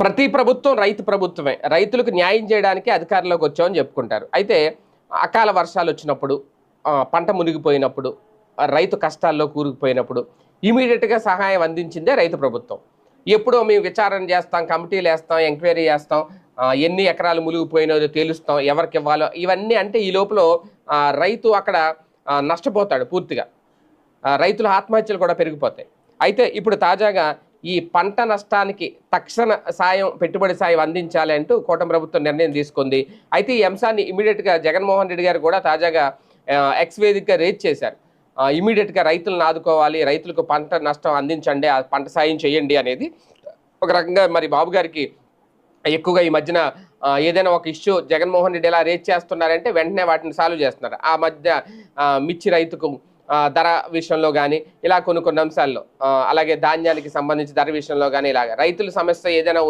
ప్రతి ప్రభుత్వం రైతు ప్రభుత్వమే. రైతులకు న్యాయం చేయడానికి అధికారంలోకి వచ్చామని చెప్పుకుంటారు. అయితే అకాల వర్షాలు వచ్చినప్పుడు, పంట మునిగిపోయినప్పుడు, రైతు కష్టాల్లో కూరుకుపోయినప్పుడు ఇమీడియట్‌గా సహాయం అందించిందే రైతు ప్రభుత్వం. ఎప్పుడో మేము విచారణ చేస్తాం, కమిటీలేస్తాం, ఎంక్వైరీ చేస్తాం, ఎన్ని ఎకరాలు మునిగిపోయినాయో తేలుస్తాం, ఎవరికివ్వాలో ఇవన్నీ అంటే ఈ లోపల రైతు అక్కడ నష్టపోతాడు పూర్తిగా. రైతుల ఆత్మహత్యలు కూడా పెరిగిపోతాయి. అయితే ఇప్పుడు తాజాగా ఈ పంట నష్టానికి తక్షణ సాయం, పెట్టుబడి సాయం అందించాలి అంటూ కూటమి ప్రభుత్వం నిర్ణయం తీసుకుంది. అయితే ఈ అంశాన్ని ఇమీడియట్‌గా జగన్మోహన్ రెడ్డి గారు కూడా తాజాగా ఎక్స్ వేదికగా రేజ్ చేశారు. ఇమీడియట్‌గా రైతులను ఆదుకోవాలి, రైతులకు పంట నష్టం అందించండి, ఆ పంట సాయం చేయండి అనేది. ఒక రకంగా మరి బాబు గారికి ఎక్కువగా ఈ మధ్యన ఏదైనా ఒక ఇష్యూ జగన్మోహన్ రెడ్డి ఎలా రేజ్ చేస్తున్నారంటే వెంటనే వాటిని సాల్వ్ చేస్తున్నారు. ఆ మధ్య మిర్చి రైతుకు ధర విషయంలో కానీ ఇలా కొన్ని కొన్ని అంశాల్లో, అలాగే ధాన్యానికి సంబంధించి ధర విషయంలో కానీ ఇలాగ రైతుల సమస్య ఏదైనా